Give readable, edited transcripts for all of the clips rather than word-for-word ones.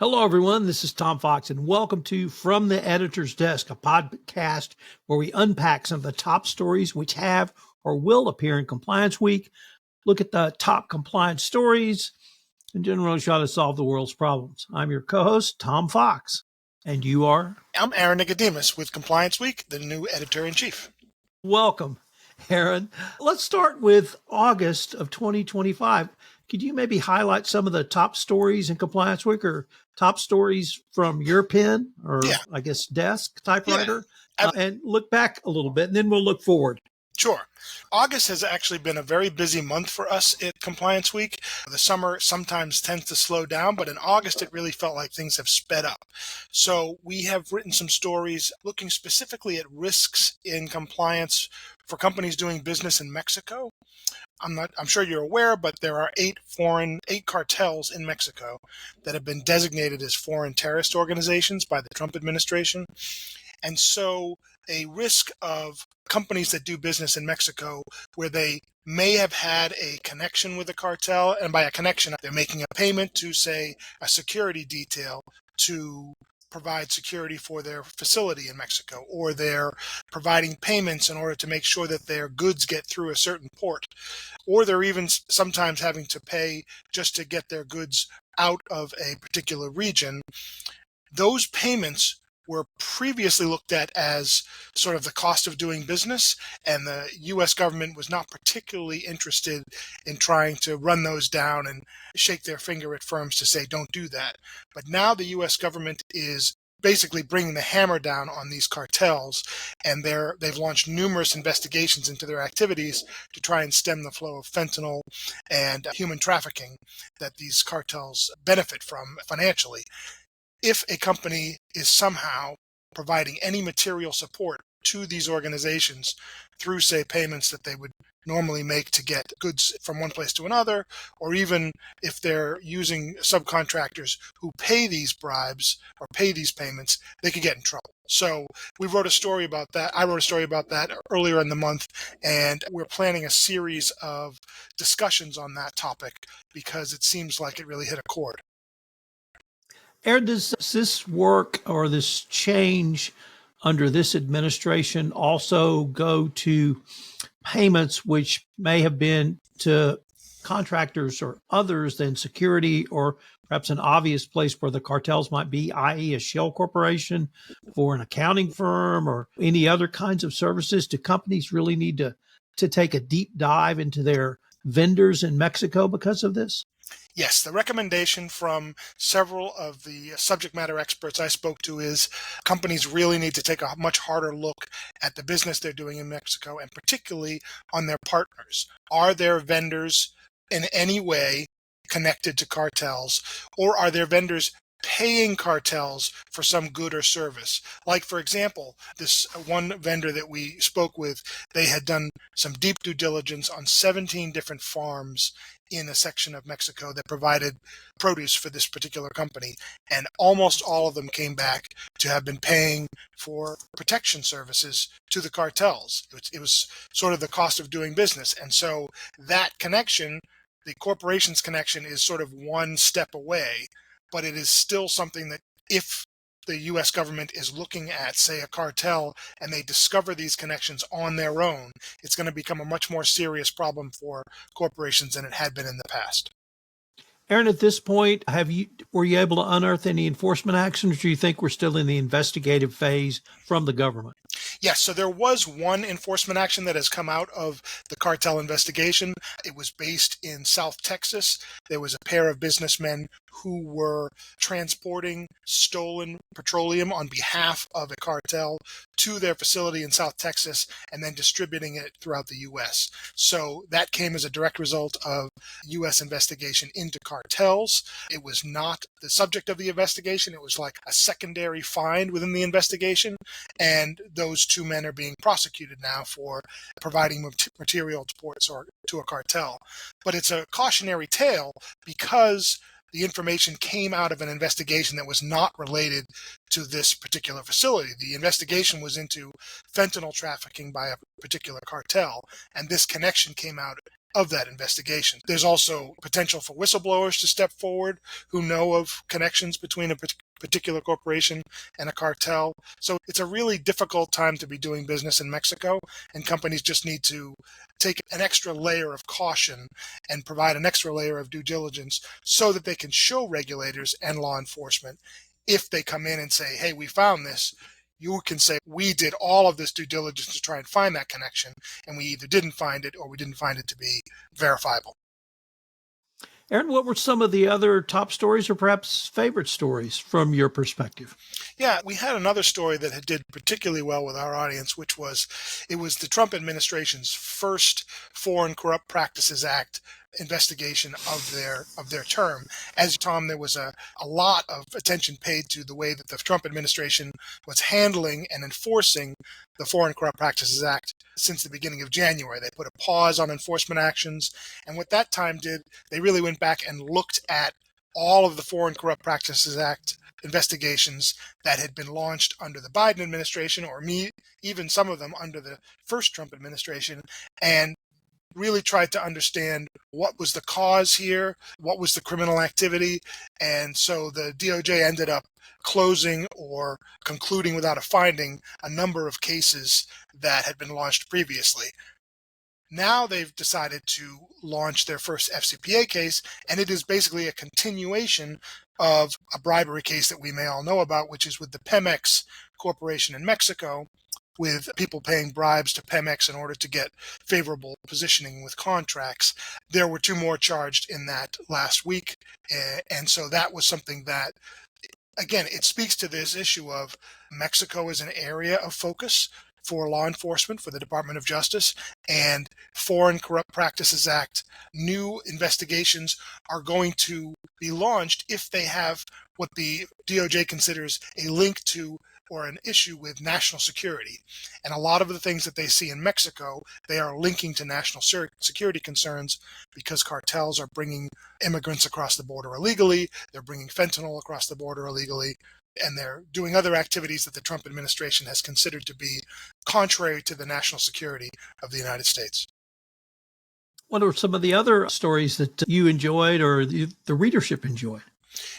Hello, everyone. This is Tom Fox, and welcome to From the Editor's Desk, a podcast where we unpack some of the top stories which have or will appear in Compliance Week, look at the top compliance stories, and generally try to solve the world's problems. I'm your co-host, Tom Fox, and you are? I'm Aaron Nicodemus with Compliance Week, the new editor-in-chief. Welcome, Aaron. Let's start with August of 2025. Could you maybe highlight some of the top stories in Compliance Week or top stories from your pen or I guess desk typewriter and look back a little bit and then we'll look forward. Sure. August has actually been a very busy month for us at Compliance Week. The summer sometimes tends to slow down, but in August it really felt like things have sped up. So we have written some stories looking specifically at risks in compliance for companies doing business in Mexico. I'm sure you're aware, but there are eight cartels in Mexico that have been designated as foreign terrorist organizations by the Trump administration. And so a risk of companies that do business in Mexico where they may have had a connection with a cartel, and by a connection, they're making a payment to, say, a security detail to provide security for their facility in Mexico, or they're providing payments in order to make sure that their goods get through a certain port, or they're even sometimes having to pay just to get their goods out of a particular region. Those payments were previously looked at as sort of the cost of doing business, and the U.S. government was not particularly interested in trying to run those down and shake their finger at firms to say, don't do that. But now the U.S. government is basically bringing the hammer down on these cartels, and they've launched numerous investigations into their activities to try and stem the flow of fentanyl and human trafficking that these cartels benefit from financially. If a company is somehow providing any material support to these organizations through, say, payments that they would normally make to get goods from one place to another, or even if they're using subcontractors who pay these bribes or pay these payments, they could get in trouble. So we wrote a story about that. I wrote a story about that earlier in the month, and we're planning a series of discussions on that topic because it seems like it really hit a chord. Aaron, does this work or this change under this administration also go to payments which may have been to contractors or others than security, or perhaps an obvious place where the cartels might be, i.e. a shell corporation for an accounting firm or any other kinds of services? Do companies really need to take a deep dive into their vendors in Mexico because of this? Yes, the recommendation from several of the subject matter experts I spoke to is companies really need to take a much harder look at the business they're doing in Mexico, and particularly on their partners. Are their vendors in any way connected to cartels, or are their vendors paying cartels for some good or service? Like, for example, this one vendor that we spoke with, they had done some deep due diligence on 17 different farms in a section of Mexico that provided produce for this particular company. And almost all of them came back to have been paying for protection services to the cartels. It was sort of the cost of doing business. And so that connection, the corporation's connection, is sort of one step away, but it is still something that if the U.S. government is looking at, say, a cartel, and they discover these connections on their own, it's going to become a much more serious problem for corporations than it had been in the past. Aaron, at this point, were you able to unearth any enforcement actions, or do you think we're still in the investigative phase from the government? Yes, so there was one enforcement action that has come out of the cartel investigation. It was based in South Texas. There was a pair of businessmen who were transporting stolen petroleum on behalf of a cartel to their facility in South Texas and then distributing it throughout the U.S. So that came as a direct result of U.S. investigation into cartels. It was not the subject of the investigation. It was like a secondary find within the investigation, and those two men are being prosecuted now for providing material to a cartel. But it's a cautionary tale because the information came out of an investigation that was not related to this particular facility. The investigation was into fentanyl trafficking by a particular cartel, and this connection came out of that investigation. There's also potential for whistleblowers to step forward who know of connections between a particular corporation and a cartel. So it's a really difficult time to be doing business in Mexico, and companies just need to take an extra layer of caution and provide an extra layer of due diligence so that they can show regulators and law enforcement, if they come in and say, hey, we found this, you can say, we did all of this due diligence to try and find that connection, and we either didn't find it or we didn't find it to be verifiable. Aaron, what were some of the other top stories or perhaps favorite stories from your perspective? Yeah, we had another story that did particularly well with our audience, which was it was the Trump administration's first Foreign Corrupt Practices Act investigation of their term. As Tom, there was a lot of attention paid to the way that the Trump administration was handling and enforcing the Foreign Corrupt Practices Act since the beginning of January. They put a pause on enforcement actions, and what that time did, they really went back and looked at all of the Foreign Corrupt Practices Act investigations that had been launched under the Biden administration, or even some of them under the first Trump administration, and really tried to understand what was the cause here, what was the criminal activity. And so the DOJ ended up closing or concluding without a finding a number of cases that had been launched previously. Now they've decided to launch their first FCPA case, and it is basically a continuation of a bribery case that we may all know about, which is with the Pemex Corporation in Mexico, with people paying bribes to Pemex in order to get favorable positioning with contracts. There were 2 more charged in that last week, and so that was something that, again, it speaks to this issue of Mexico is an area of focus for law enforcement, for the Department of Justice, and Foreign Corrupt Practices Act new investigations are going to be launched if they have what the DOJ considers a link to or an issue with national security. And a lot of the things that they see in Mexico, they are linking to national security concerns because cartels are bringing immigrants across the border illegally, they're bringing fentanyl across the border illegally, and they're doing other activities that the Trump administration has considered to be contrary to the national security of the United States. What are some of the other stories that you enjoyed or the readership enjoyed?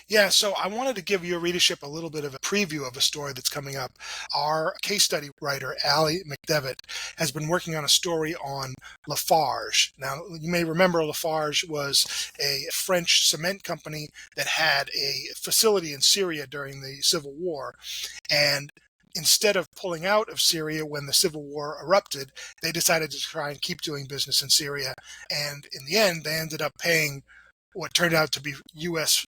Yeah, so I wanted to give your readership a little bit of a preview of a story that's coming up. Our case study writer, Allie McDevitt, has been working on a story on Lafarge. Now, you may remember Lafarge was a French cement company that had a facility in Syria during the Civil War. And instead of pulling out of Syria when the civil war erupted, they decided to try and keep doing business in Syria. And in the end, they ended up paying what turned out to be U.S.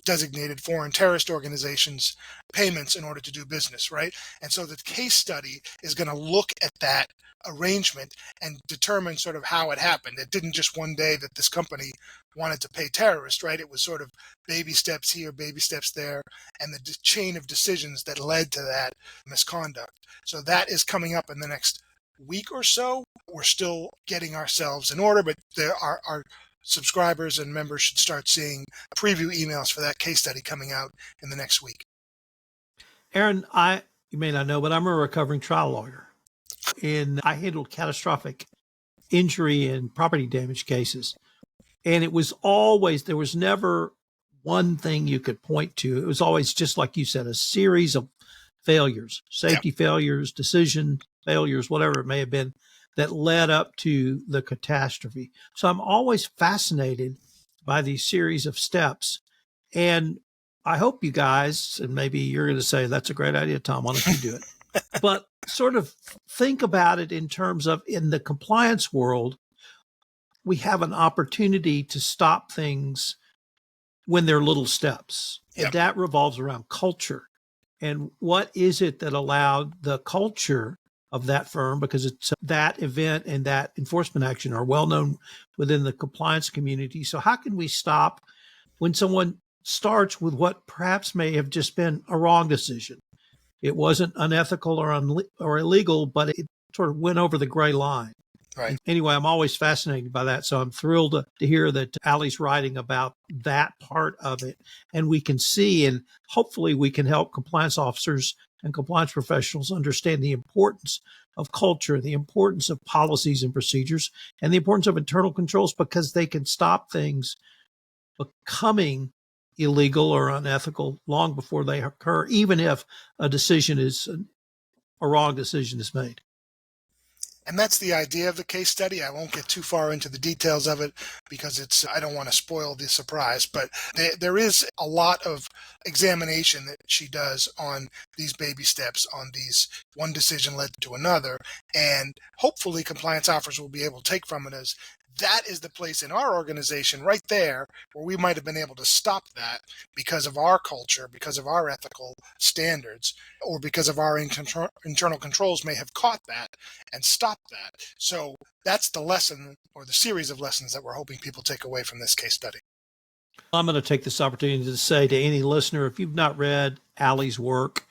designated foreign terrorist organizations payments in order to do business, right? And so the case study is going to look at that arrangement and determine sort of how it happened. It didn't just one day that this company wanted to pay terrorists, right? It was sort of baby steps here, baby steps there, and the chain of decisions that led to that misconduct. So that is coming up in the next week or so. We're still getting ourselves in order, but there are our subscribers and members should start seeing preview emails for that case study coming out in the next week. Aaron, you may not know, but I'm a recovering trial lawyer, and I handled catastrophic injury and property damage cases. And it was always, there was never one thing you could point to. It was always, just like you said, a series of failures, safety failures, decision failures, whatever it may have been, that led up to the catastrophe. So I'm always fascinated by these series of steps. And I hope you guys, and maybe you're going to say, that's a great idea, Tom, why don't you do it? But sort of think about it in terms of, in the compliance world, we have an opportunity to stop things when they're little steps. And that revolves around culture. And what is it that allowed the culture of that firm, because it's that event and that enforcement action are well known within the compliance community. So how can we stop when someone starts with what perhaps may have just been a wrong decision? It wasn't unethical or illegal, but it sort of went over the gray line. Right. Anyway, I'm always fascinated by that. So I'm thrilled to hear that Allie's writing about that part of it. And we can see, and hopefully we can help compliance officers and compliance professionals understand the importance of culture, the importance of policies and procedures, and the importance of internal controls, because they can stop things becoming illegal or unethical long before they occur, even if a wrong decision is made. And that's the idea of the case study. I won't get too far into the details of it because I don't want to spoil the surprise, but there is a lot of examination that she does on these baby steps, on these one decision led to another. And hopefully compliance officers will be able to take from it as that is the place in our organization right there where we might have been able to stop that because of our culture, because of our ethical standards, or because of our internal controls may have caught that and stopped that. So that's the lesson or the series of lessons that we're hoping people take away from this case study. I'm going to take this opportunity to say to any listener, if you've not read Allie's work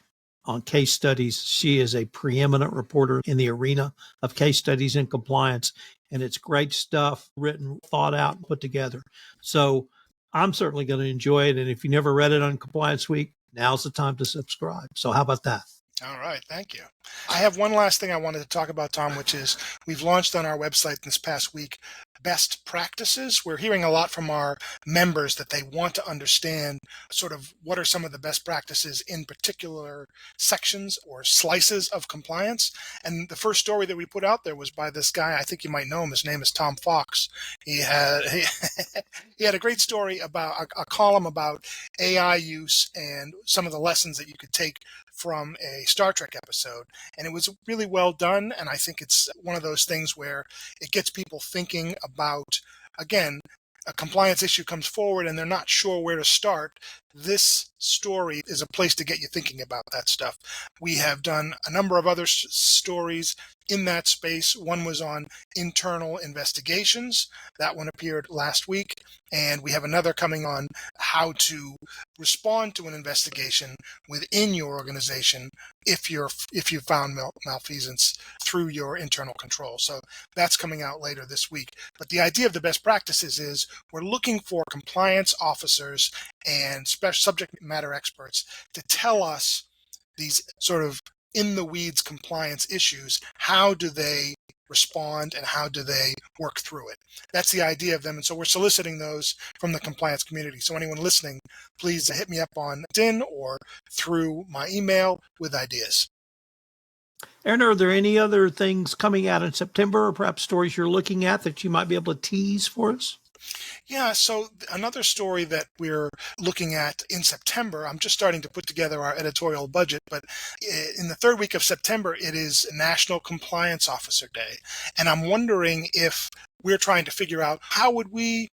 on case studies, she is a preeminent reporter in the arena of case studies and compliance, and it's great stuff, written, thought out, and put together. So I'm certainly going to enjoy it. And if you never read it on Compliance Week, now's the time to subscribe. So how about that? All right, thank you. I have one last thing I wanted to talk about, Tom, which is we've launched on our website this past week best practices. We're hearing a lot from our members that they want to understand sort of what are some of the best practices in particular sections or slices of compliance. And the first story that we put out there was by this guy. I think you might know him. His name is Tom Fox. He had a great story about a column about AI use and some of the lessons that you could take from a Star Trek episode. And it was really well done. And I think it's one of those things where it gets people thinking about, again, a compliance issue comes forward and they're not sure where to start. This story is a place to get you thinking about that stuff. We have done a number of other stories in that space. One was on internal investigations. That one appeared last week. And we have another coming on how to respond to an investigation within your organization if you found malfeasance through your internal control. So that's coming out later this week. But the idea of the best practices is we're looking for compliance officers and special subject matter experts to tell us these sort of in the weeds compliance issues. How do they respond and how do they work through it? That's the idea of them. And so we're soliciting those from the compliance community. So anyone listening, please hit me up on LinkedIn or through my email with ideas. Aaron, are there any other things coming out in September or perhaps stories you're looking at that you might be able to tease for us? Yeah, so another story that we're looking at in September, I'm just starting to put together our editorial budget, but in the third week of September, it is National Compliance Officer Day. And I'm wondering if we're trying to figure out how would we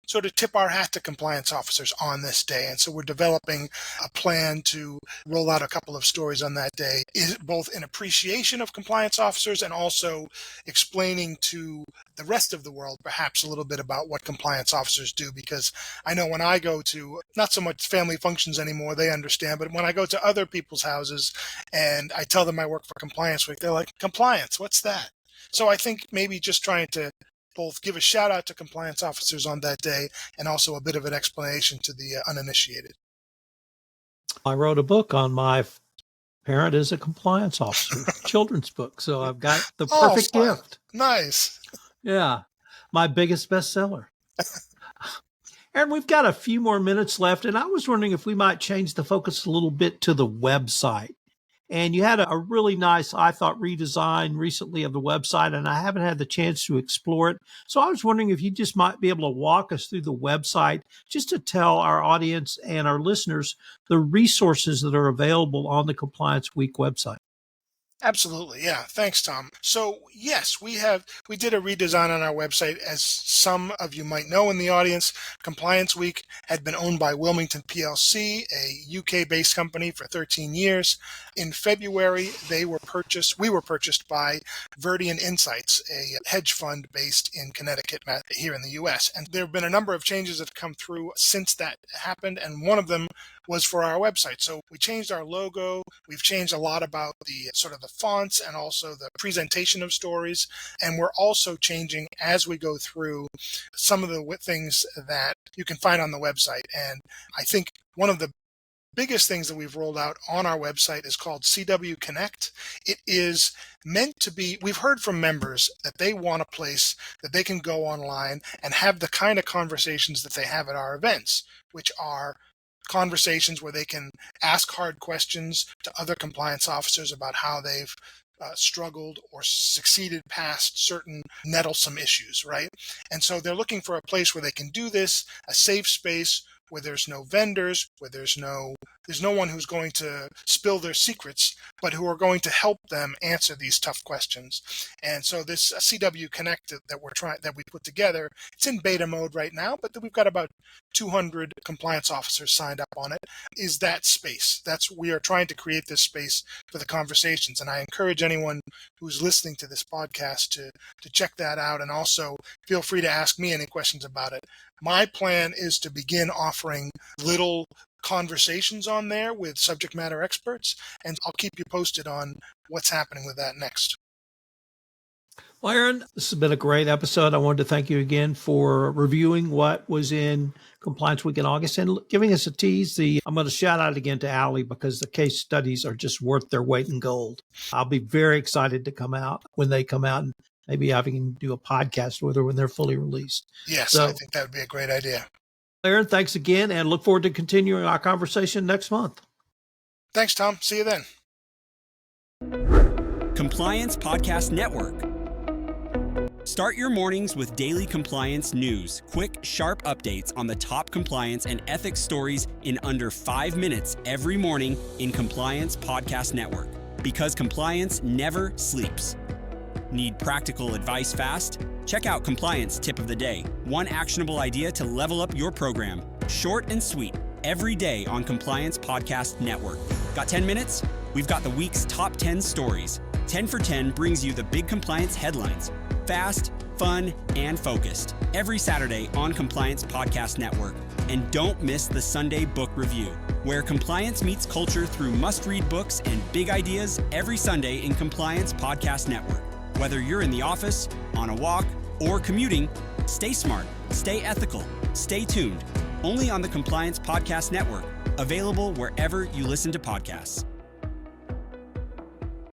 sort of tip our hat to compliance officers on this day. And so we're developing a plan to roll out a couple of stories on that day, both in appreciation of compliance officers and also explaining to the rest of the world perhaps a little bit about what compliance officers do. Because I know when I go to not so much family functions anymore, they understand, but when I go to other people's houses and I tell them I work for Compliance Week, they're like, compliance, what's that? So I think maybe just trying to both give a shout out to compliance officers on that day and also a bit of an explanation to the uninitiated. I wrote a book on my parent is a compliance officer, children's book. So I've got the perfect gift. Nice. Yeah. My biggest bestseller. Aaron, we've got a few more minutes left, and I was wondering if we might change the focus a little bit to the website. And you had a really nice, I thought, redesign recently of the website, and I haven't had the chance to explore it. So I was wondering if you just might be able to walk us through the website just to tell our audience and our listeners the resources that are available on the Compliance Week website. Absolutely. Yeah. Thanks, Tom. So yes, we did a redesign on our website. As some of you might know in the audience, Compliance Week had been owned by Wilmington PLC, a UK-based company for 13 years. In February, we were purchased by Verdian Insights, a hedge fund based in Connecticut here in the US. And there have been a number of changes that have come through since that happened. And one of them was for our website. So we changed our logo. We've changed a lot about the sort of the fonts and also the presentation of stories. And we're also changing as we go through some of the things that you can find on the website. And I think one of the biggest things that we've rolled out on our website is called CW Connect. It is meant to be, we've heard from members that they want a place that they can go online and have the kind of conversations that they have at our events, which are conversations where they can ask hard questions to other compliance officers about how they've struggled or succeeded past certain nettlesome issues, right? And so they're looking for a place where they can do this, a safe space where there's no vendors, where there's no one who's going to spill their secrets, but who are going to help them answer these tough questions. And so this CW Connect that we put together, it's in beta mode right now, but we've got about 200 compliance officers signed up on it, is that space. We are trying to create this space for the conversations. And I encourage anyone who's listening to this podcast to check that out. And also feel free to ask me any questions about it. My plan is to begin offering little conversations on there with subject matter experts, and I'll keep you posted on what's happening with that next. Well, Aaron, this has been a great episode. I wanted to thank you again for reviewing what was in Compliance Week in August and giving us a tease. I'm going to shout out again to Allie because the case studies are just worth their weight in gold. I'll be very excited to come out when they come out, and maybe I can do a podcast with her when they're fully released. Yes, I think that would be a great idea. Aaron, thanks again, and look forward to continuing our conversation next month. Thanks, Tom. See you then. Compliance Podcast Network. Start your mornings with daily compliance news, quick, sharp updates on the top compliance and ethics stories in under 5 minutes every morning in Compliance Podcast Network. Because compliance never sleeps. Need practical advice fast? Check out Compliance Tip of the Day. One actionable idea to level up your program. Short and sweet, every day on Compliance Podcast Network. Got 10 minutes? We've got the week's top 10 stories. 10 for 10 brings you the big compliance headlines. Fast, fun, and focused. Every Saturday on Compliance Podcast Network. And don't miss the Sunday Book Review, where compliance meets culture through must-read books and big ideas every Sunday in Compliance Podcast Network. Whether you're in the office, on a walk, or commuting, stay smart, stay ethical, stay tuned. Only on the Compliance Podcast Network, available wherever you listen to podcasts.